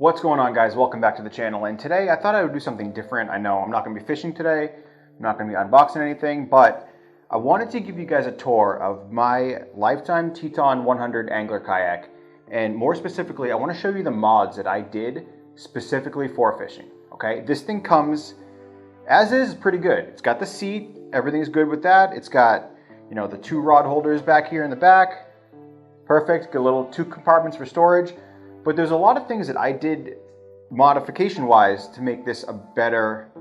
What's going on, guys? Welcome back to the channel, and today I thought I would do something different. I know I'm not going to be fishing today, I'm not going to be unboxing anything, but I wanted to give you guys a tour of my lifetime Teton 100 angler kayak, and more specifically I want to show you the mods that I did specifically for fishing. Okay, this thing comes as is pretty good. It's got the seat, everything's good with that. It's got, you know, the two rod holders back here in the back, perfect. Got little two compartments for storage. But there's a lot of things that I did modification-wise to make this a better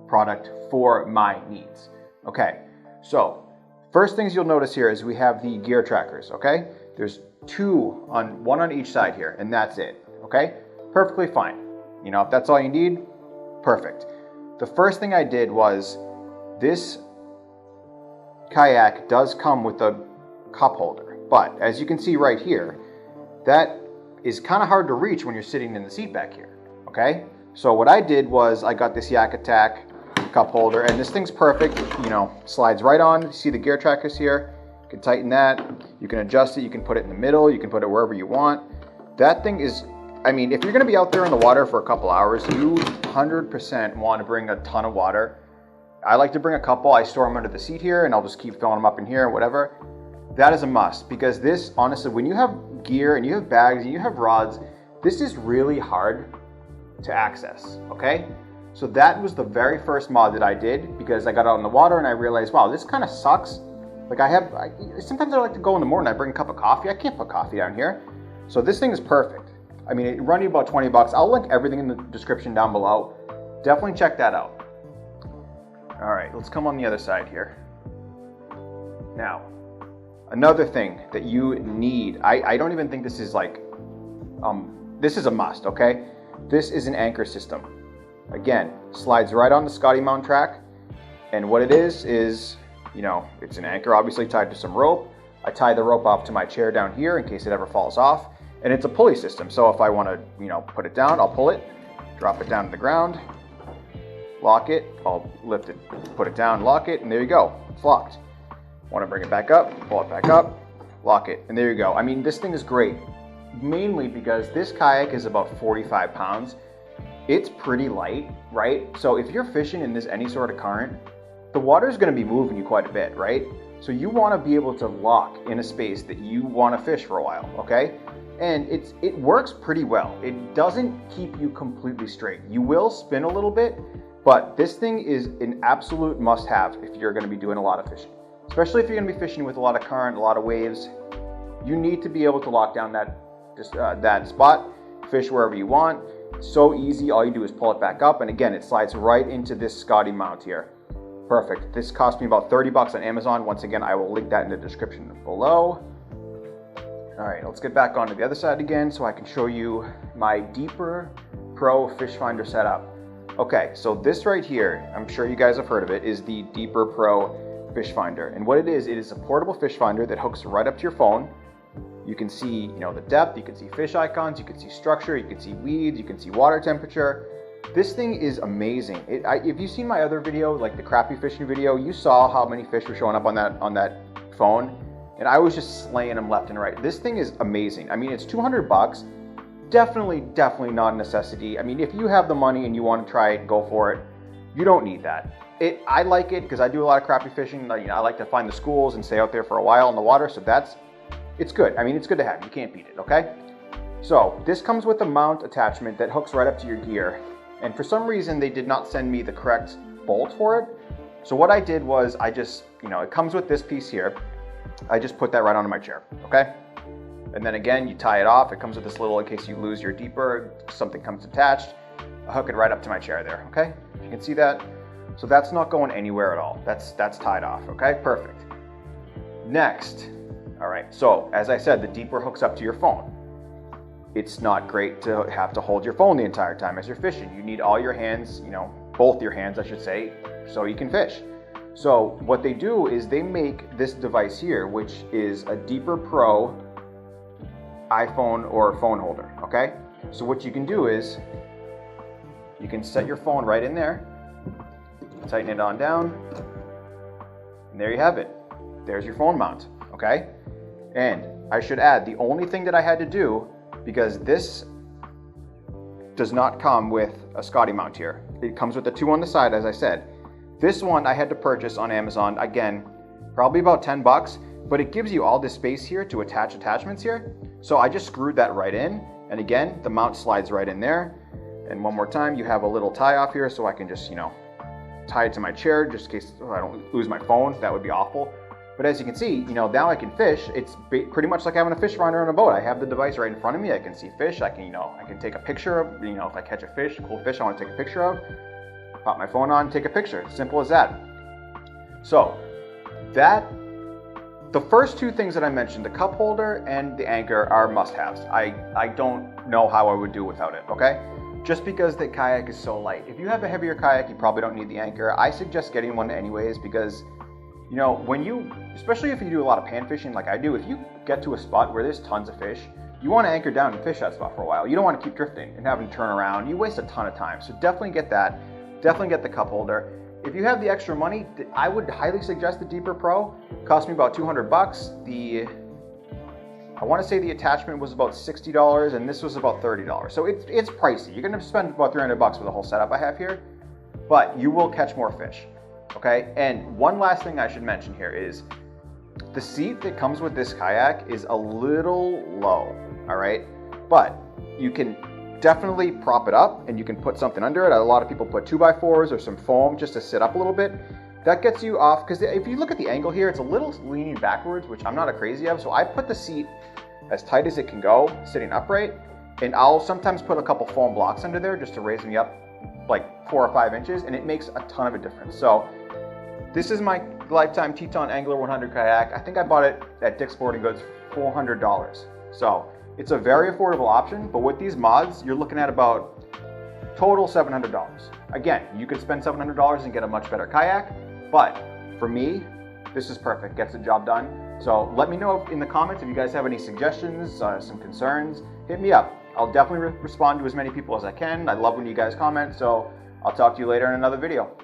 product for my needs. Okay, so first things you'll notice here is we have the gear trackers, okay? There's one on each side here, and that's it, okay? Perfectly fine. You know, if that's all you need, perfect. The first thing I did was this kayak does come with a cup holder, but as you can see right here, that is kind of hard to reach when you're sitting in the seat back here, okay? So what I did was I got this Yak Attack cup holder, and this thing's perfect, you know, slides right on. You see the gear trackers here, you can tighten that, you can adjust it, you can put it in the middle, you can put it wherever you want. That thing is, I mean, if you're gonna be out there in the water for a couple hours, you 100% want to bring a ton of water. I like to bring a couple. I store them under the seat here, and I'll just keep filling them up in here, whatever. That is a must, because this, honestly, when you have gear and you have bags and you have rods, this is really hard to access, okay? So that was the very first mod that I did, because I got out in the water and I realized, wow, this kind of sucks. Like sometimes I like to go in the morning, I bring a cup of coffee. I can't put coffee down here. So this thing is perfect. I mean, it run you about 20 bucks. I'll link everything in the description down below. Definitely check that out. All right, let's come on the other side here. Now, another thing that you need, I don't even think this is like, this is a must, okay? This is an anchor system. Again, slides right on the Scotty mount track. And what it is, you know, it's an anchor obviously tied to some rope. I tie the rope off to my chair down here in case it ever falls off. And it's a pulley system. So if I want to, you know, put it down, I'll pull it, drop it down to the ground, lock it, I'll lift it, put it down, lock it, and there you go, it's locked. Want to bring it back up, pull it back up, lock it, and there you go. I mean, this thing is great, mainly because this kayak is about 45 pounds. It's pretty light, right? So if you're fishing in any sort of current, the water is going to be moving you quite a bit, right? So you want to be able to lock in a space that you want to fish for a while, okay? And it works pretty well. It doesn't keep you completely straight. You will spin a little bit, but this thing is an absolute must-have if you're going to be doing a lot of fishing. Especially if you're going to be fishing with a lot of current, a lot of waves, you need to be able to lock down that spot, fish wherever you want. It's so easy, all you do is pull it back up, and again, it slides right into this Scotty mount here. Perfect. This cost me about 30 bucks on Amazon. Once again, I will link that in the description below. All right, let's get back onto the other side again so I can show you my Deeper Pro Fish Finder setup. Okay, so this right here, I'm sure you guys have heard of it, is the Deeper Pro Fish Finder. And what it is a portable fish finder that hooks right up to your phone. You can see, you know, the depth, you can see fish icons, you can see structure, you can see weeds, you can see water temperature. This thing is amazing. If you've seen my other video, like the crappie fishing video, you saw how many fish were showing up on that phone, and I was just slaying them left and right. This thing is amazing. I mean, it's 200 bucks. Definitely not a necessity. I mean, if you have the money and you want to try it, go for it. You don't need that. I like it because I do a lot of crappie fishing. You know, I like to find the schools and stay out there for a while in the water, so it's good. I mean, it's good to have. You can't beat it, okay? So this comes with a mount attachment that hooks right up to your gear. And for some reason, they did not send me the correct bolt for it. So what I did was I just, you know, it comes with this piece here. I just put that right onto my chair, okay? And then again, you tie it off. It comes with this little, in case you lose your Deeper, something comes attached. I hook it right up to my chair there, okay? You can see that. So that's not going anywhere at all. That's tied off, okay? Perfect. Next, all right, so as I said, the Deeper hooks up to your phone. It's not great to have to hold your phone the entire time as you're fishing. You need all your hands, you know, both your hands, I should say, so you can fish. So what they do is they make this device here, which is a Deeper Pro iPhone or phone holder, okay? So what you can do is you can set your phone right in there, tighten it on down, and there you have it. There's your phone mount, okay? And I should add, the only thing that I had to do, because this does not come with a Scotty mount here. It comes with the 2 on the side, as I said. This one I had to purchase on Amazon, again, probably about 10 bucks, but it gives you all this space here to attach attachments here. So I just screwed that right in, and again, the mount slides right in there. And one more time, you have a little tie off here so I can just, tie it to my chair just in case I don't lose my phone. That would be awful. But as you can see, now I can fish. It's pretty much like having a fish finder on a boat. I have the device right in front of me. I can see fish. I can, I can take a picture of, if I catch a fish, a cool fish I want to take a picture of, pop my phone on, take a picture. Simple as that. So the first 2 things that I mentioned, the cup holder and the anchor, are must-haves. I don't know how I would do without it, okay? Just because the kayak is so light. If you have a heavier kayak, you probably don't need the anchor. I suggest getting one anyways because, especially if you do a lot of pan fishing like I do, if you get to a spot where there's tons of fish, you want to anchor down and fish that spot for a while. You don't want to keep drifting and having to turn around. You waste a ton of time. So definitely get that. Definitely get the cup holder. If you have the extra money, I would highly suggest the Deeper Pro. It cost me about 200 bucks. I want to say the attachment was about $60 and this was about $30. So it's pricey. You're going to spend about 300 bucks for the whole setup I have here, but you will catch more fish. Okay, and one last thing I should mention here is the seat that comes with this kayak is a little low, all right? But you can definitely prop it up and you can put something under it. A lot of people put 2x4s or some foam just to sit up a little bit. That gets you off, because if you look at the angle here, it's a little leaning backwards, which I'm not a crazy of, so I put the seat as tight as it can go, sitting upright, and I'll sometimes put a couple foam blocks under there just to raise me up like 4 or 5 inches, and it makes a ton of a difference. So this is my Lifetime Teton Angler 100 kayak. I think I bought it at Dick's Sporting Goods for $400. So it's a very affordable option, but with these mods, you're looking at about total $700. Again, you could spend $700 and get a much better kayak, but for me, this is perfect, gets the job done. So let me know in the comments if you guys have any suggestions, some concerns, hit me up. I'll definitely respond to as many people as I can. I love when you guys comment, so I'll talk to you later in another video.